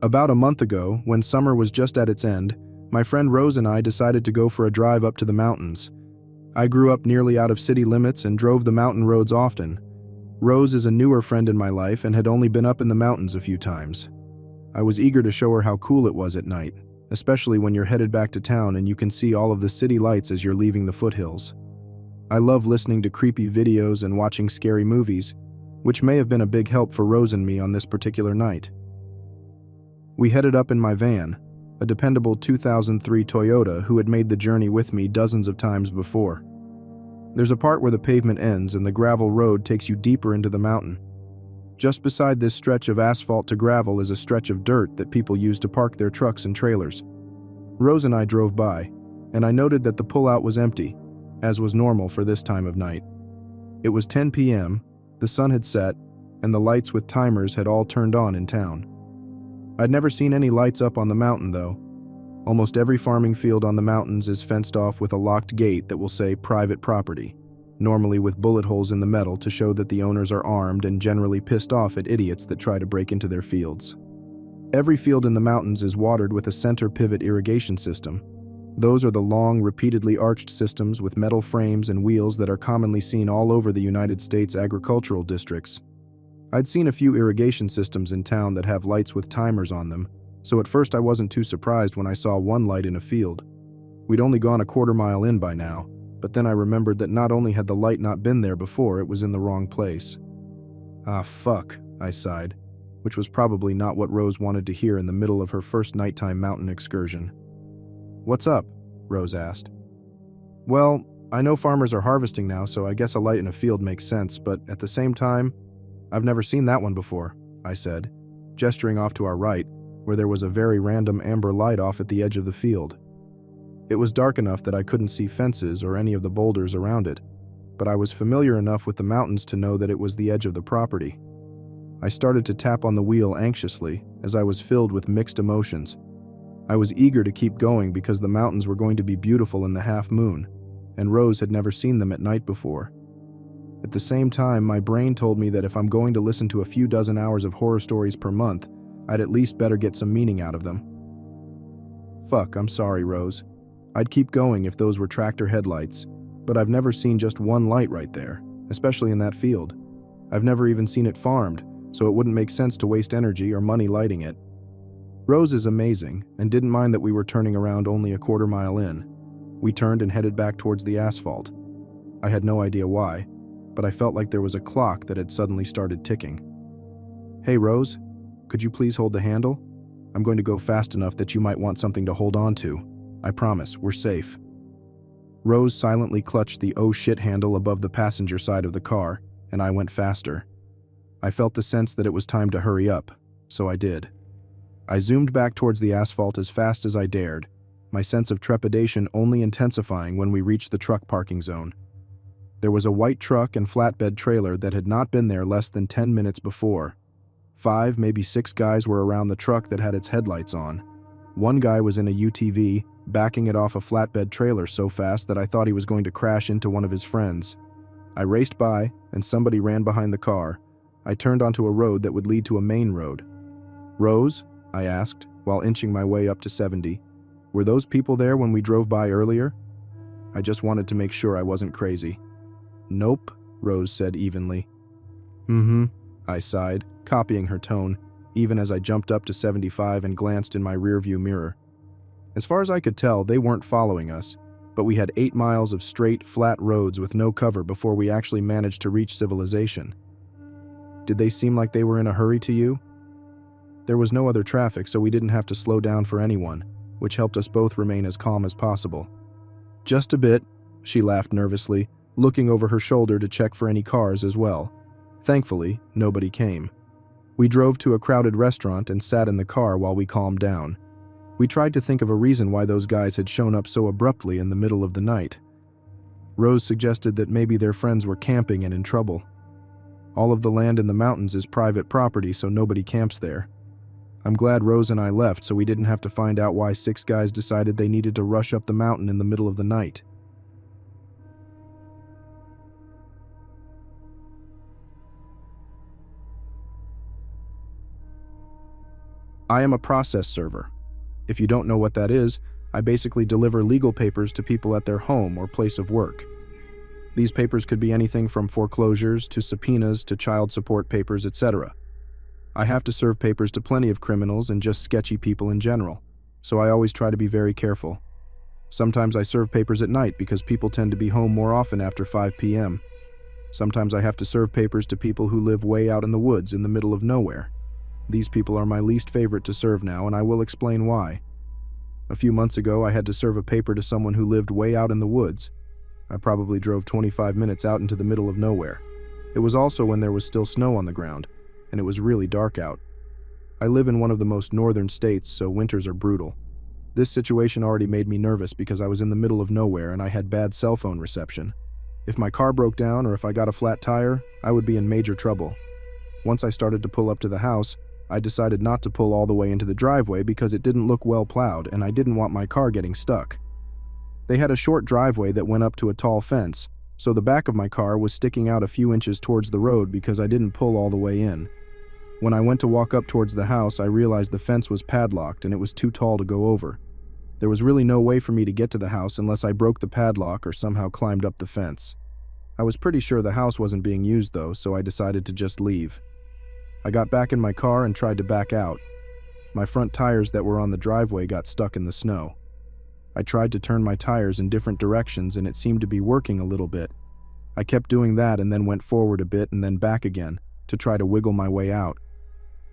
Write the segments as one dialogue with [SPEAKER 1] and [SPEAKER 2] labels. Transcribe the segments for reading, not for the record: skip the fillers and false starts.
[SPEAKER 1] About a month ago, when summer was just at its end, my friend Rose and I decided to go for a drive up to the mountains. I grew up nearly out of city limits and drove the mountain roads often. Rose is a newer friend in my life and had only been up in the mountains a few times. I was eager to show her how cool it was at night, especially when you're headed back to town and you can see all of the city lights as you're leaving the foothills. I love listening to creepy videos and watching scary movies, which may have been a big help for Rose and me on this particular night. We headed up in my van, a dependable 2003 Toyota who had made the journey with me dozens of times before. There's a part where the pavement ends and the gravel road takes you deeper into the mountain. Just beside this stretch of asphalt to gravel is a stretch of dirt that people use to park their trucks and trailers. Rose and I drove by, and I noted that the pullout was empty, as was normal for this time of night. It was 10 p.m., the sun had set, and the lights with timers had all turned on in town. I'd never seen any lights up on the mountain, though. Almost every farming field on the mountains is fenced off with a locked gate that will say private property, normally with bullet holes in the metal to show that the owners are armed and generally pissed off at idiots that try to break into their fields. Every field in the mountains is watered with a center pivot irrigation system. Those are the long, repeatedly arched systems with metal frames and wheels that are commonly seen all over the United States agricultural districts. I'd seen a few irrigation systems in town that have lights with timers on them, so at first I wasn't too surprised when I saw one light in a field. We'd only gone a quarter mile in by now, but then I remembered that not only had the light not been there before, it was in the wrong place. Ah, fuck, I sighed, which was probably not what Rose wanted to hear in the middle of her first nighttime mountain excursion. "What's up?" Rose asked. "Well, I know farmers are harvesting now, so I guess a light in a field makes sense, but at the same time, I've never seen that one before," I said, gesturing off to our right, where there was a very random amber light off at the edge of the field. It was dark enough that I couldn't see fences or any of the boulders around it, but I was familiar enough with the mountains to know that it was the edge of the property. I started to tap on the wheel anxiously as I was filled with mixed emotions. I was eager to keep going because the mountains were going to be beautiful in the half moon, and Rose had never seen them at night before. At the same time, my brain told me that if I'm going to listen to a few dozen hours of horror stories per month, I'd at least better get some meaning out of them. "Fuck, I'm sorry, Rose. I'd keep going if those were tractor headlights, but I've never seen just one light right there, especially in that field. I've never even seen it farmed, so it wouldn't make sense to waste energy or money lighting it." Rose is amazing and didn't mind that we were turning around only a quarter mile in. We turned and headed back towards the asphalt. I had no idea why, but I felt like there was a clock that had suddenly started ticking. "Hey Rose, could you please hold the handle? I'm going to go fast enough that you might want something to hold on to. I promise, we're safe." Rose silently clutched the oh shit handle above the passenger side of the car, and I went faster. I felt the sense that it was time to hurry up, so I did. I zoomed back towards the asphalt as fast as I dared, my sense of trepidation only intensifying when we reached the truck parking zone. There was a white truck and flatbed trailer that had not been there less than 10 minutes before. 5, maybe 6 guys were around the truck that had its headlights on. One guy was in a UTV, backing it off a flatbed trailer so fast that I thought he was going to crash into one of his friends. I raced by, and somebody ran behind the car. I turned onto a road that would lead to a main road. "Rose?" I asked, while inching my way up to 70. "Were those people there when we drove by earlier?" I just wanted to make sure I wasn't crazy. "Nope," Rose said evenly. I sighed, copying her tone, even as I jumped up to 75 and glanced in my rearview mirror. As far as I could tell, they weren't following us, but we had 8 miles of straight, flat roads with no cover before we actually managed to reach civilization. "Did they seem like they were in a hurry to you?" There was no other traffic, so we didn't have to slow down for anyone, which helped us both remain as calm as possible. "Just a bit," she laughed nervously, looking over her shoulder to check for any cars as well. Thankfully, nobody came. We drove to a crowded restaurant and sat in the car while we calmed down. We tried to think of a reason why those guys had shown up so abruptly in the middle of the night. Rose suggested that maybe their friends were camping and in trouble. All of the land in the mountains is private property, so nobody camps there. I'm glad Rose and I left so we didn't have to find out why 6 guys decided they needed to rush up the mountain in the middle of the night. I am a process server. If you don't know what that is, I basically deliver legal papers to people at their home or place of work. These papers could be anything from foreclosures to subpoenas to child support papers, etc. I have to serve papers to plenty of criminals and just sketchy people in general, so I always try to be very careful. Sometimes I serve papers at night because people tend to be home more often after 5 p.m. Sometimes I have to serve papers to people who live way out in the woods in the middle of nowhere. These people are my least favorite to serve now, and I will explain why. A few months ago, I had to serve a paper to someone who lived way out in the woods. I probably drove 25 minutes out into the middle of nowhere. It was also when there was still snow on the ground, and it was really dark out. I live in one of the most northern states, so winters are brutal. This situation already made me nervous because I was in the middle of nowhere and I had bad cell phone reception. If my car broke down or if I got a flat tire, I would be in major trouble. Once I started to pull up to the house, I decided not to pull all the way into the driveway because it didn't look well plowed and I didn't want my car getting stuck. They had a short driveway that went up to a tall fence, so the back of my car was sticking out a few inches towards the road because I didn't pull all the way in. When I went to walk up towards the house, I realized the fence was padlocked and it was too tall to go over. There was really no way for me to get to the house unless I broke the padlock or somehow climbed up the fence. I was pretty sure the house wasn't being used though, so I decided to just leave. I got back in my car and tried to back out. My front tires that were on the driveway got stuck in the snow. I tried to turn my tires in different directions and it seemed to be working a little bit. I kept doing that and then went forward a bit and then back again to try to wiggle my way out.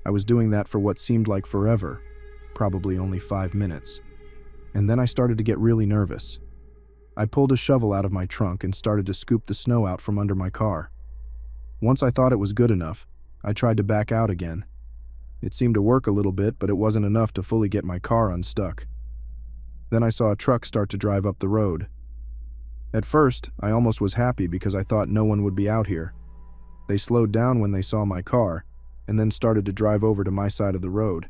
[SPEAKER 1] I was doing that for what seemed like forever, probably only 5 minutes. And then I started to get really nervous. I pulled a shovel out of my trunk and started to scoop the snow out from under my car. Once I thought it was good enough, I tried to back out again. It seemed to work a little bit, but it wasn't enough to fully get my car unstuck. Then I saw a truck start to drive up the road. At first, I almost was happy because I thought no one would be out here. They slowed down when they saw my car, and then started to drive over to my side of the road.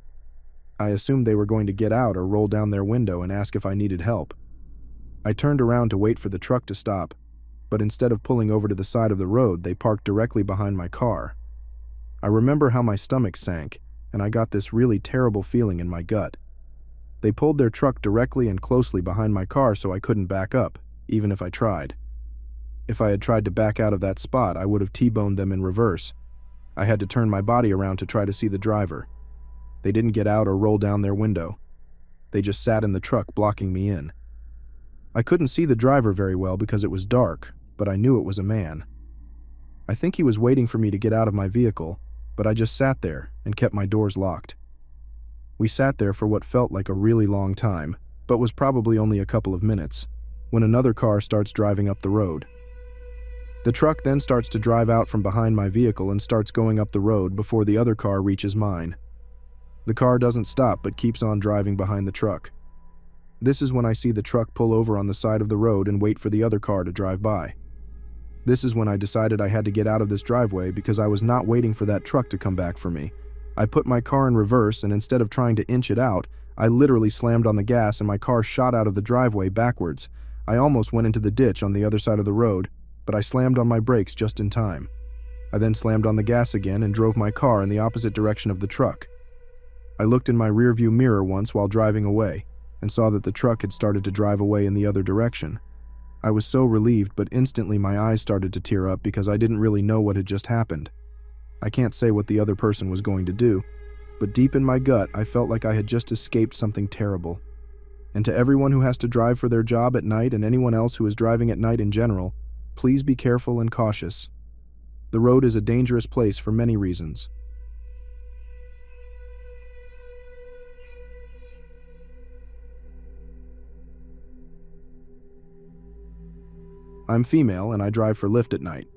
[SPEAKER 1] I assumed they were going to get out or roll down their window and ask if I needed help. I turned around to wait for the truck to stop, but instead of pulling over to the side of the road, they parked directly behind my car. I remember how my stomach sank, and I got this really terrible feeling in my gut. They pulled their truck directly and closely behind my car so I couldn't back up, even if I tried. If I had tried to back out of that spot, I would have T-boned them in reverse. I had to turn my body around to try to see the driver. They didn't get out or roll down their window. They just sat in the truck, blocking me in. I couldn't see the driver very well because it was dark, but I knew it was a man. I think he was waiting for me to get out of my vehicle, but I just sat there and kept my doors locked. We sat there for what felt like a really long time, but was probably only a couple of minutes, when another car starts driving up the road. The truck then starts to drive out from behind my vehicle and starts going up the road before the other car reaches mine. The car doesn't stop but keeps on driving behind the truck. This is when I see the truck pull over on the side of the road and wait for the other car to drive by. This is when I decided I had to get out of this driveway because I was not waiting for that truck to come back for me. I put my car in reverse and instead of trying to inch it out, I literally slammed on the gas and my car shot out of the driveway backwards. I almost went into the ditch on the other side of the road, but I slammed on my brakes just in time. I then slammed on the gas again and drove my car in the opposite direction of the truck. I looked in my rearview mirror once while driving away and saw that the truck had started to drive away in the other direction. I was so relieved, but instantly my eyes started to tear up because I didn't really know what had just happened. I can't say what the other person was going to do, but deep in my gut, I felt like I had just escaped something terrible. And to everyone who has to drive for their job at night and anyone else who is driving at night in general, please be careful and cautious. The road is a dangerous place for many reasons. I'm female and I drive for Lyft at night.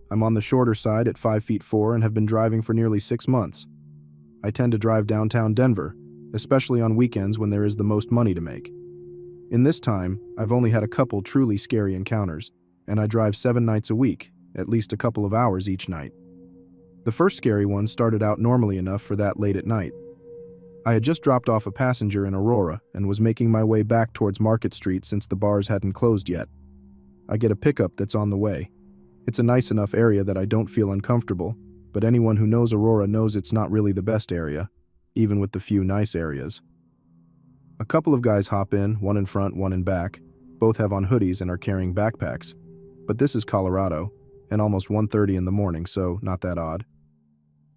[SPEAKER 1] I'm on the shorter side at 5'4" and have been driving for nearly 6 months. I tend to drive downtown Denver, especially on weekends when there is the most money to make. In this time, I've only had a couple truly scary encounters, and I drive 7 nights a week, at least a couple of hours each night. The first scary one started out normally enough for that late at night. I had just dropped off a passenger in Aurora and was making my way back towards Market Street since the bars hadn't closed yet. I get a pickup that's on the way. It's a nice enough area that I don't feel uncomfortable, but anyone who knows Aurora knows it's not really the best area. even with the few nice areas. A couple of guys hop in, one in front, one in back. Both have on hoodies and are carrying backpacks. But this is Colorado, and almost 1:30 in the morning, so not that odd.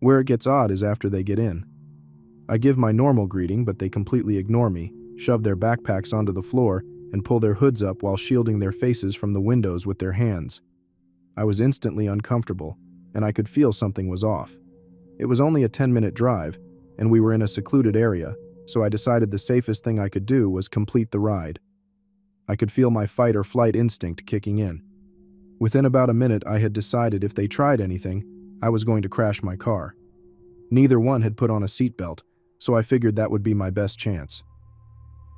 [SPEAKER 1] Where it gets odd is after they get in. I give my normal greeting, but they completely ignore me, shove their backpacks onto the floor, and pull their hoods up while shielding their faces from the windows with their hands. I was instantly uncomfortable, and I could feel something was off. It was only a 10-minute drive, and we were in a secluded area, so I decided the safest thing I could do was complete the ride. I could feel my fight or flight instinct kicking in. Within about a minute, I had decided if they tried anything, I was going to crash my car. Neither one had put on a seatbelt, so I figured that would be my best chance.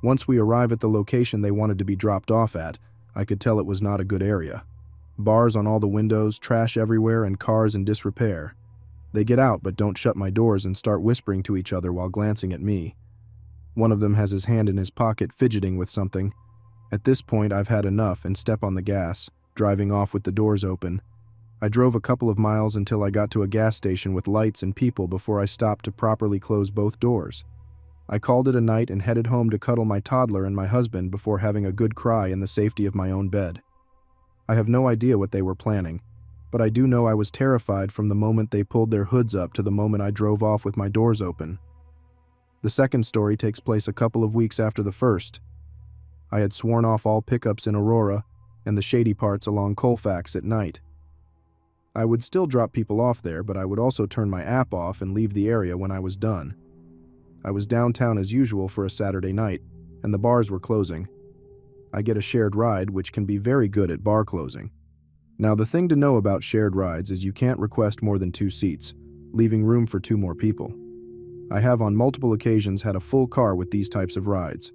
[SPEAKER 1] Once we arrive at the location they wanted to be dropped off at, I could tell it was not a good area. Bars on all the windows, trash everywhere, and cars in disrepair. They get out but don't shut my doors and start whispering to each other while glancing at me. One of them has his hand in his pocket fidgeting with something. At this point, I've had enough and step on the gas, driving off with the doors open. I drove a couple of miles until I got to a gas station with lights and people before I stopped to properly close both doors. I called it a night and headed home to cuddle my toddler and my husband before having a good cry in the safety of my own bed. I have no idea what they were planning, but I do know I was terrified from the moment they pulled their hoods up to the moment I drove off with my doors open. The second story takes place a couple of weeks after the first. I had sworn off all pickups in Aurora and the shady parts along Colfax at night. I would still drop people off there, but I would also turn my app off and leave the area when I was done. I was downtown as usual for a Saturday night, and the bars were closing. I get a shared ride, which can be very good at bar closing. Now, the thing to know about shared rides is you can't request more than 2 seats, leaving room for 2 more people. I have on multiple occasions had a full car with these types of rides.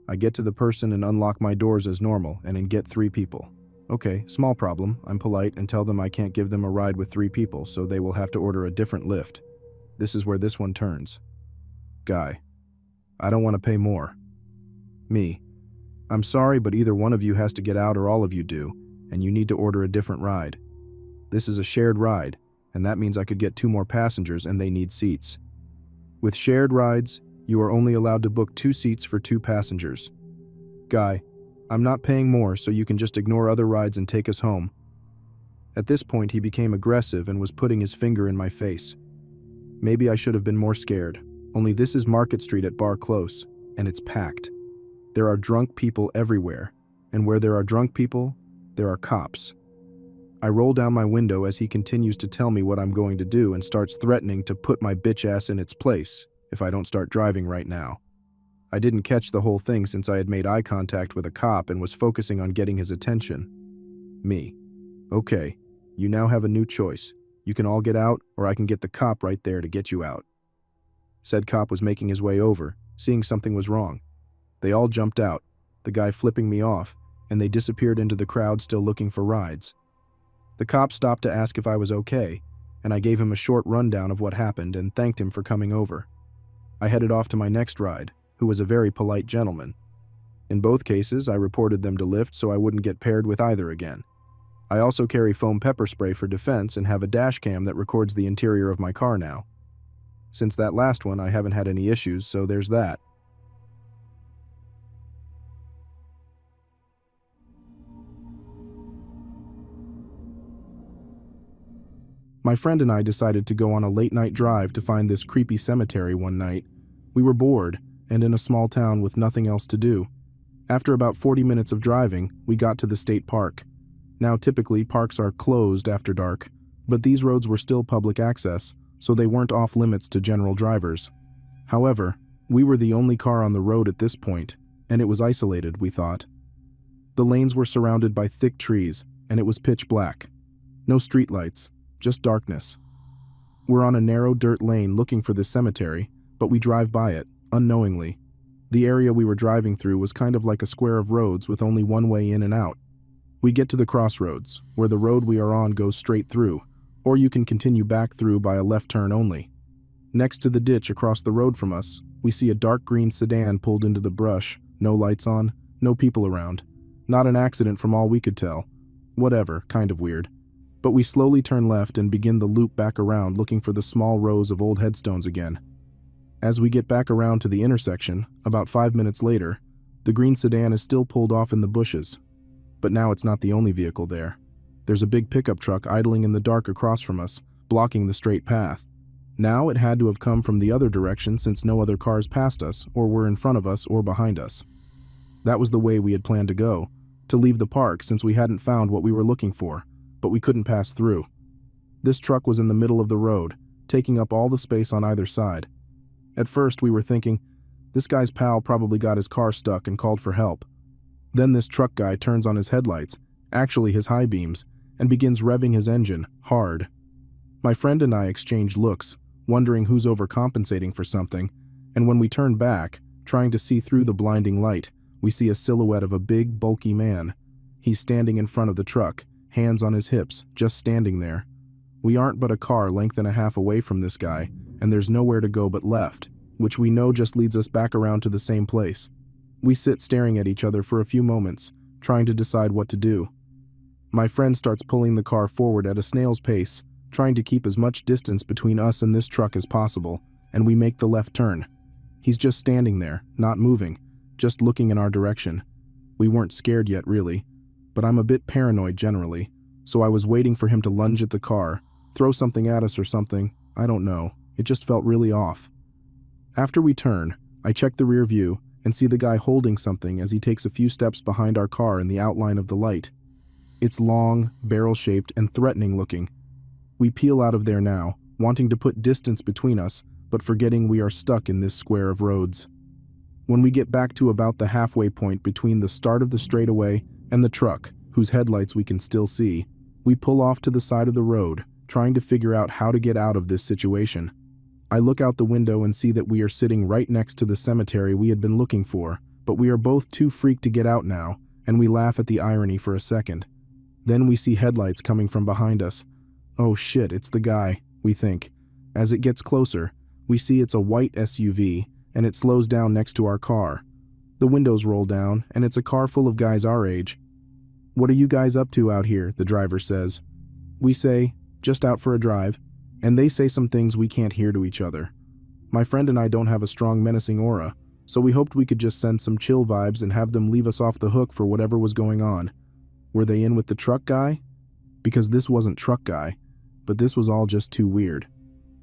[SPEAKER 1] I get to the person and unlock my doors as normal and then get 3 people. Okay, small problem. I'm polite and tell them I can't give them a ride with 3 people, so they will have to order a different lift. This is where this one turns. Guy: I don't want to pay more. Me: I'm sorry, but either one of you has to get out or all of you do, and you need to order a different ride. This is a shared ride, and that means I could get 2 more passengers and they need seats. With shared rides, you are only allowed to book 2 seats for 2 passengers. Guy: I'm not paying more, so you can just ignore other rides and take us home. At this point, he became aggressive and was putting his finger in my face. Maybe I should have been more scared, only this is Market Street at Bar Close, and it's packed. There are drunk people everywhere, and where there are drunk people, there are cops. I roll down my window as he continues to tell me what I'm going to do and starts threatening to put my bitch ass in its place if I don't start driving right now. I didn't catch the whole thing since I had made eye contact with a cop and was focusing on getting his attention. Me: Okay, you now have a new choice. You can all get out, or I can get the cop right there to get you out. Said cop was making his way over, seeing something was wrong. They all jumped out, the guy flipping me off, and they disappeared into the crowd still looking for rides. The cop stopped to ask if I was okay, and I gave him a short rundown of what happened and thanked him for coming over. I headed off to my next ride, who was a very polite gentleman. In both cases, I reported them to Lyft so I wouldn't get paired with either again. I also carry foam pepper spray for defense and have a dash cam that records the interior of my car now. Since that last one, I haven't had any issues, so there's that. My friend and I decided to go on a late-night drive to find this creepy cemetery one night. We were bored, and in a small town with nothing else to do. After about 40 minutes of driving, we got to the state park. Now, typically, parks are closed after dark, but these roads were still public access, so they weren't off limits to general drivers. However, we were the only car on the road at this point, and it was isolated, we thought. The lanes were surrounded by thick trees, and it was pitch black. No streetlights, just darkness. We're on a narrow dirt lane looking for this cemetery, but we drive by it, unknowingly. The area we were driving through was kind of like a square of roads with only one way in and out. We get to the crossroads, where the road we are on goes straight through, or you can continue back through by a left turn only. Next to the ditch across the road from us, we see a dark green sedan pulled into the brush, no lights on, no people around. Not an accident from all we could tell. Whatever, kind of weird. But we slowly turn left and begin the loop back around looking for the small rows of old headstones again. As we get back around to the intersection, about 5 minutes later, the green sedan is still pulled off in the bushes. But now it's not the only vehicle there. There's a big pickup truck idling in the dark across from us, blocking the straight path. Now it had to have come from the other direction since no other cars passed us or were in front of us or behind us. That was the way we had planned to go, to leave the park since we hadn't found what we were looking for, but we couldn't pass through. This truck was in the middle of the road, taking up all the space on either side. At first we were thinking, this guy's pal probably got his car stuck and called for help. Then this truck guy turns on his headlights, actually his high beams, and begins revving his engine, hard. My friend and I exchanged looks, wondering who's overcompensating for something, and when we turn back, trying to see through the blinding light, we see a silhouette of a big, bulky man. He's standing in front of the truck, hands on his hips, just standing there. We aren't but a car length and a half away from this guy, and there's nowhere to go but left, which we know just leads us back around to the same place. We sit staring at each other for a few moments, trying to decide what to do. My friend starts pulling the car forward at a snail's pace, trying to keep as much distance between us and this truck as possible, and we make the left turn. He's just standing there, not moving, just looking in our direction. We weren't scared yet, really, but I'm a bit paranoid generally, so I was waiting for him to lunge at the car, throw something at us or something, I don't know. It just felt really off. After we turn, I check the rear view and see the guy holding something as he takes a few steps behind our car in the outline of the light. It's long, barrel-shaped, and threatening looking. We peel out of there now, wanting to put distance between us, but forgetting we are stuck in this square of roads. When we get back to about the halfway point between the start of the straightaway and the truck, whose headlights we can still see, we pull off to the side of the road, trying to figure out how to get out of this situation. I look out the window and see that we are sitting right next to the cemetery we had been looking for, but we are both too freaked to get out now, and we laugh at the irony for a second. Then we see headlights coming from behind us. Oh shit, it's the guy, we think. As it gets closer, we see it's a white SUV, and it slows down next to our car. The windows roll down, and it's a car full of guys our age. "What are you guys up to out here?" the driver says. We say, "Just out for a drive," and they say some things we can't hear to each other. My friend and I don't have a strong menacing aura, so we hoped we could just send some chill vibes and have them leave us off the hook for whatever was going on. Were they in with the truck guy? Because this wasn't truck guy, but this was all just too weird.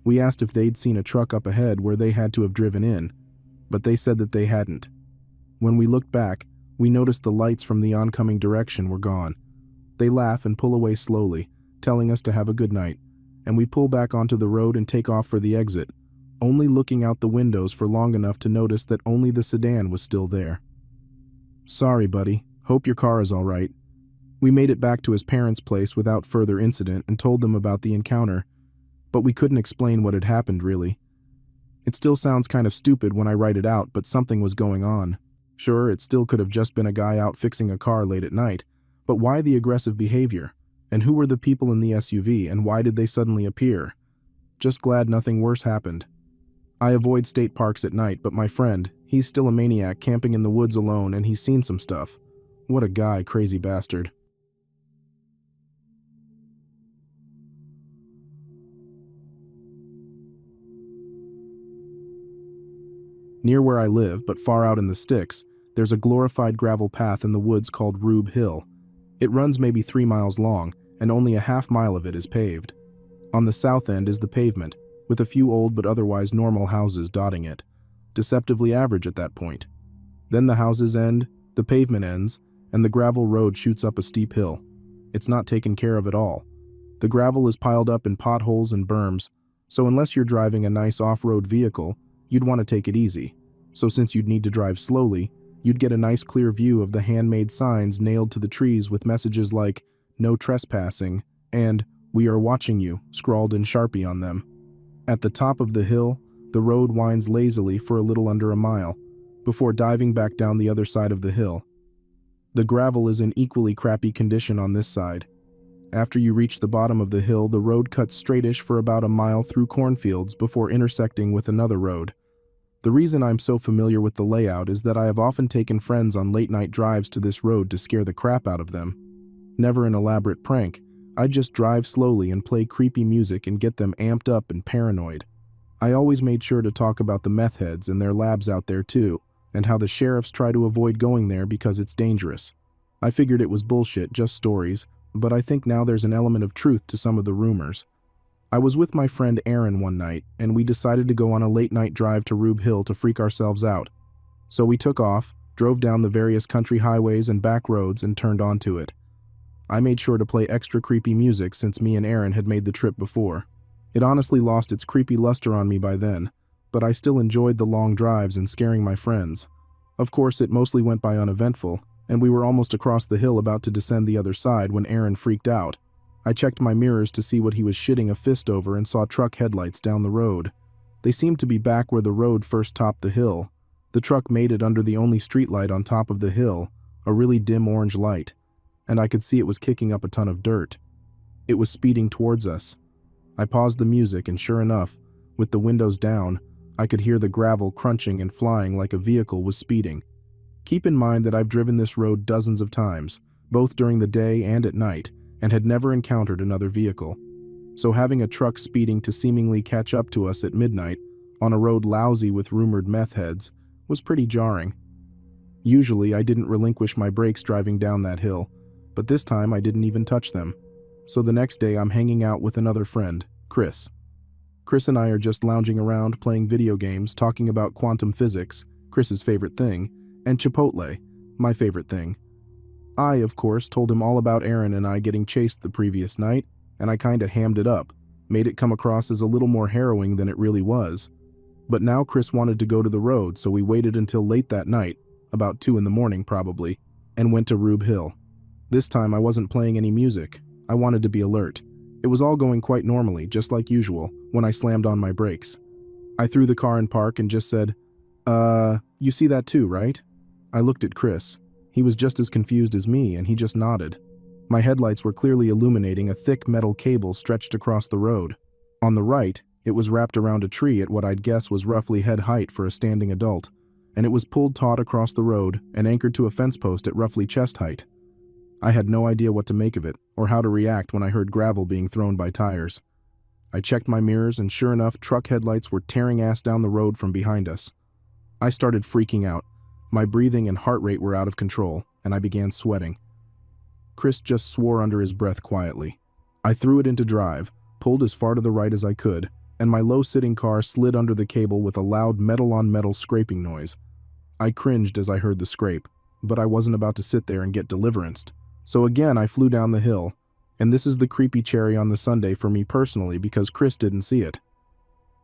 [SPEAKER 1] We asked if they'd seen a truck up ahead where they had to have driven in, but they said that they hadn't. When we looked back, we noticed the lights from the oncoming direction were gone. They laugh and pull away slowly, telling us to have a good night, and we pull back onto the road and take off for the exit, only looking out the windows for long enough to notice that only the sedan was still there. "Sorry, buddy. Hope your car is all right." We made it back to his parents' place without further incident and told them about the encounter, but we couldn't explain what had happened, really. It still sounds kind of stupid when I write it out, but something was going on. Sure, it still could have just been a guy out fixing a car late at night, but why the aggressive behavior? And who were the people in the SUV, and why did they suddenly appear? Just glad nothing worse happened. I avoid state parks at night, but my friend, he's still a maniac camping in the woods alone, and he's seen some stuff. What a guy, crazy bastard. Near where I live, but far out in the sticks, there's a glorified gravel path in the woods called Rube Hill. It runs maybe 3 miles long, and only a half-mile of it is paved. On the south end is the pavement, with a few old but otherwise normal houses dotting it, deceptively average at that point. Then the houses end, the pavement ends, and the gravel road shoots up a steep hill. It's not taken care of at all. The gravel is piled up in potholes and berms, so unless you're driving a nice off-road vehicle, you'd want to take it easy. So since you'd need to drive slowly, you'd get a nice clear view of the handmade signs nailed to the trees with messages like, "No trespassing," and "We are watching you," scrawled in Sharpie on them. At the top of the hill, the road winds lazily for a little under a mile, before diving back down the other side of the hill. The gravel is in equally crappy condition on this side. After you reach the bottom of the hill, the road cuts straightish for about a mile through cornfields before intersecting with another road. The reason I'm so familiar with the layout is that I have often taken friends on late-night drives to this road to scare the crap out of them. Never an elaborate prank, I'd just drive slowly and play creepy music and get them amped up and paranoid. I always made sure to talk about the meth heads and their labs out there too, and how the sheriffs try to avoid going there because it's dangerous. I figured it was bullshit, just stories, but I think now there's an element of truth to some of the rumors. I was with my friend Aaron one night, and we decided to go on a late-night drive to Rube Hill to freak ourselves out. So we took off, drove down the various country highways and back roads, and turned onto it. I made sure to play extra creepy music since me and Aaron had made the trip before. It honestly lost its creepy luster on me by then, but I still enjoyed the long drives and scaring my friends. Of course, it mostly went by uneventful, and we were almost across the hill about to descend the other side when Aaron freaked out. I checked my mirrors to see what he was shitting a fist over and saw truck headlights down the road. They seemed to be back where the road first topped the hill. The truck made it under the only streetlight on top of the hill, a really dim orange light, and I could see it was kicking up a ton of dirt. It was speeding towards us. I paused the music, and sure enough, with the windows down, I could hear the gravel crunching and flying like a vehicle was speeding. Keep in mind that I've driven this road dozens of times, both during the day and at night, and had never encountered another vehicle. So having a truck speeding to seemingly catch up to us at midnight, on a road lousy with rumored meth heads, was pretty jarring. Usually I didn't relinquish my brakes driving down that hill, but this time I didn't even touch them. So the next day I'm hanging out with another friend, Chris. Chris and I are just lounging around playing video games, talking about quantum physics, Chris's favorite thing, and Chipotle, my favorite thing. I, of course, told him all about Aaron and I getting chased the previous night, and I kinda hammed it up, made it come across as a little more harrowing than it really was. But now Chris wanted to go to the road, so we waited until late that night, about 2 in the morning probably, and went to Rube Hill. This time I wasn't playing any music. I wanted to be alert. It was all going quite normally, just like usual, when I slammed on my brakes. I threw the car in park and just said, you see that too, right? I looked at Chris. He was just as confused as me, and he just nodded. My headlights were clearly illuminating a thick metal cable stretched across the road. On the right, it was wrapped around a tree at what I'd guess was roughly head height for a standing adult, and it was pulled taut across the road and anchored to a fence post at roughly chest height. I had no idea what to make of it, or how to react when I heard gravel being thrown by tires. I checked my mirrors, and sure enough, truck headlights were tearing ass down the road from behind us. I started freaking out. My breathing and heart rate were out of control, and I began sweating. Chris just swore under his breath quietly. I threw it into drive, pulled as far to the right as I could, and my low-sitting car slid under the cable with a loud metal-on-metal scraping noise. I cringed as I heard the scrape, but I wasn't about to sit there and get deliveranced. So again, I flew down the hill, and this is the creepy cherry on the sundae for me personally because Chris didn't see it.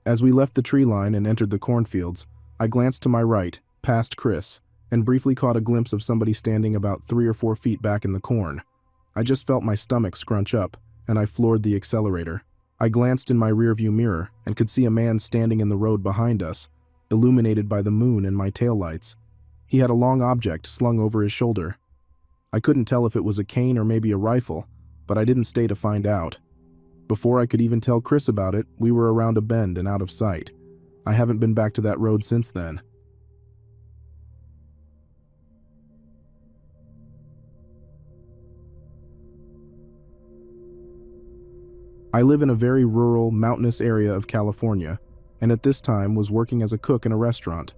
[SPEAKER 1] As we left the tree line and entered the cornfields, I glanced to my right, past Chris, and briefly caught a glimpse of somebody standing about 3 or 4 feet back in the corn. I just felt my stomach scrunch up, and I floored the accelerator. I glanced in my rearview mirror and could see a man standing in the road behind us, illuminated by the moon and my taillights. He had a long object slung over his shoulder. I couldn't tell if it was a cane or maybe a rifle, but I didn't stay to find out. Before I could even tell Chris about it, we were around a bend and out of sight. I haven't been back to that road since then. I live in a very rural, mountainous area of California, and at this time was working as a cook in a restaurant.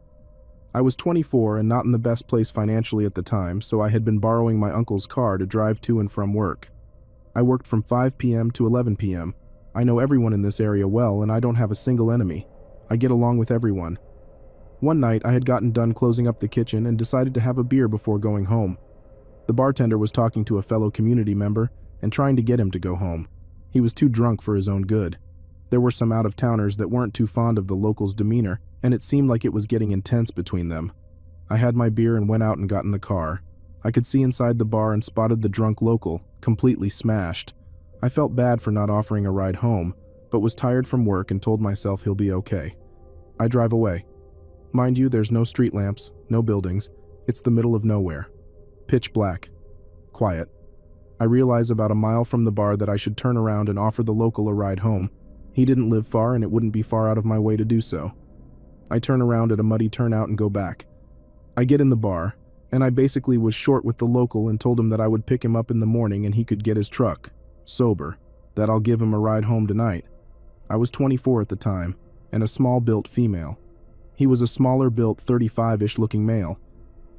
[SPEAKER 1] I was 24 and not in the best place financially at the time, so I had been borrowing my uncle's car to drive to and from work. I worked from 5 p.m. to 11 p.m. I know everyone in this area well, and I don't have a single enemy. I get along with everyone. One night, I had gotten done closing up the kitchen and decided to have a beer before going home. The bartender was talking to a fellow community member and trying to get him to go home. He was too drunk for his own good. There were some out-of-towners that weren't too fond of the locals' demeanor, and it seemed like it was getting intense between them. I had my beer and went out and got in the car. I could see inside the bar and spotted the drunk local, completely smashed. I felt bad for not offering a ride home, but was tired from work and told myself he'll be okay. I drive away. Mind you, there's no street lamps, no buildings. It's the middle of nowhere. Pitch black. Quiet. I realize about a mile from the bar that I should turn around and offer the local a ride home. He didn't live far, and it wouldn't be far out of my way to do so. I turn around at a muddy turnout and go back. I get in the bar, and I basically was short with the local and told him that I would pick him up in the morning and he could get his truck, sober, that I'll give him a ride home tonight. I was 24 at the time, and a small-built female. He was a smaller-built 35-ish looking male.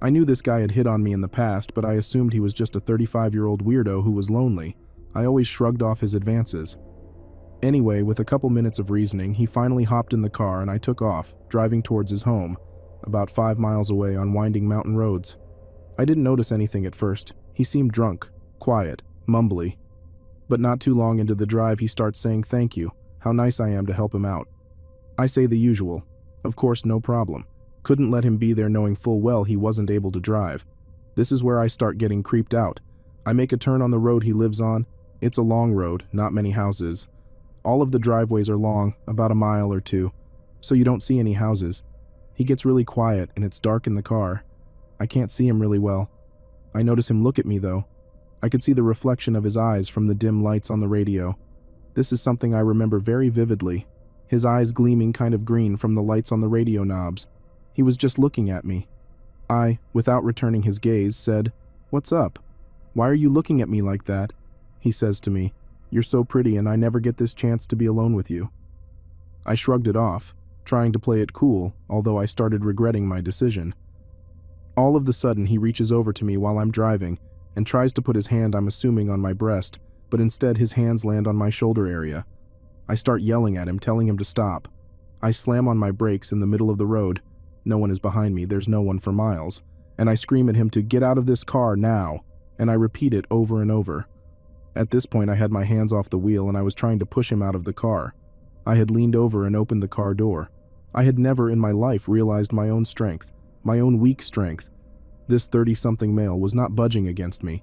[SPEAKER 1] I knew this guy had hit on me in the past, but I assumed he was just a 35-year-old weirdo who was lonely. I always shrugged off his advances. Anyway, with a couple minutes of reasoning, he finally hopped in the car and I took off, driving towards his home, about 5 miles away on winding mountain roads. I didn't notice anything at first. He seemed drunk, quiet, mumbly. But not too long into the drive, he starts saying thank you, how nice I am to help him out. I say the usual. Of course, no problem. Couldn't let him be there knowing full well he wasn't able to drive. This is where I start getting creeped out. I make a turn on the road he lives on. It's a long road, not many houses. All of the driveways are long, about a mile or two, so you don't see any houses. He gets really quiet and it's dark in the car. I can't see him really well. I notice him look at me though. I could see the reflection of his eyes from the dim lights on the radio. This is something I remember very vividly. His eyes gleaming kind of green from the lights on the radio knobs. He was just looking at me. I, without returning his gaze, said, "What's up? Why are you looking at me like that?" He says to me, "You're so pretty and I never get this chance to be alone with you." I shrugged it off, trying to play it cool, although I started regretting my decision. All of the sudden he reaches over to me while I'm driving and tries to put his hand, I'm assuming, on my breast, but instead his hands land on my shoulder area. I start yelling at him, telling him to stop. I slam on my brakes in the middle of the road. No one is behind me, there's no one for miles, and I scream at him to get out of this car now, and I repeat it over and over. At this point I had my hands off the wheel and I was trying to push him out of the car. I had leaned over and opened the car door. I had never in my life realized my own strength, my own weak strength. This 30-something male was not budging against me.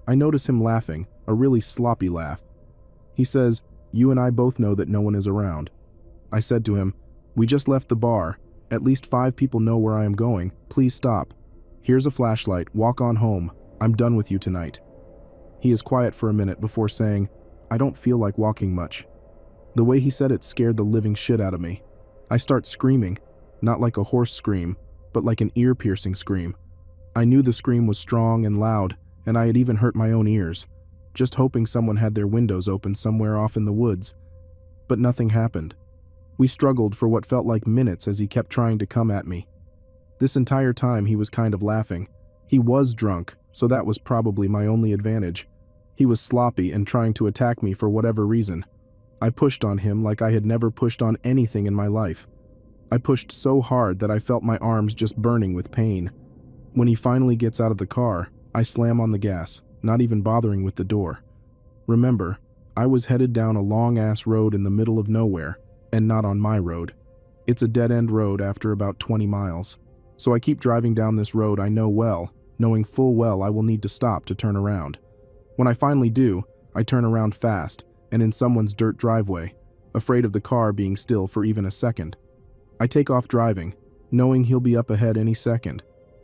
[SPEAKER 1] I notice him laughing, a really sloppy laugh. He says, "You and I both know that no one is around." I said to him, "We just left the bar. At least 5 people know where I am going. Please stop. Here's a flashlight. Walk on home. I'm done with you tonight." He is quiet for a minute before saying, "I don't feel like walking much." The way he said it scared the living shit out of me. I start screaming, not like a horse scream, but like an ear-piercing scream. I knew the scream was strong and loud, and I had even hurt my own ears, just hoping someone had their windows open somewhere off in the woods. But nothing happened. We struggled for what felt like minutes as he kept trying to come at me. This entire time he was kind of laughing. He was drunk, so that was probably my only advantage. He was sloppy and trying to attack me for whatever reason. I pushed on him like I had never pushed on anything in my life. I pushed so hard that I felt my arms just burning with pain. When he finally gets out of the car, I slam on the gas, not even bothering with the door. Remember, I was headed down a long-ass road in the middle of nowhere, and not on my road. It's a dead-end road after about 20 miles. So I keep driving down this road I know well, knowing full well I will need to stop to turn around. When I finally do, I turn around fast, and in someone's dirt driveway, afraid of the car being still for even a second. I take off driving, knowing he'll be up ahead any second.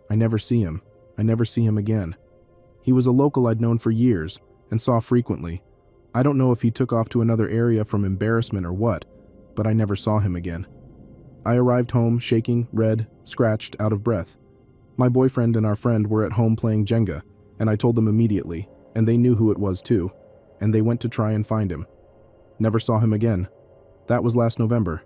[SPEAKER 1] I never see him. I never see him again. He was a local I'd known for years, and saw frequently. I don't know if he took off to another area from embarrassment or what, but I never saw him again. I arrived home shaking, red, scratched, out of breath. My boyfriend and our friend were at home playing Jenga, and I told them immediately, and they knew who it was too, and they went to try and find him. Never saw him again. That was last November.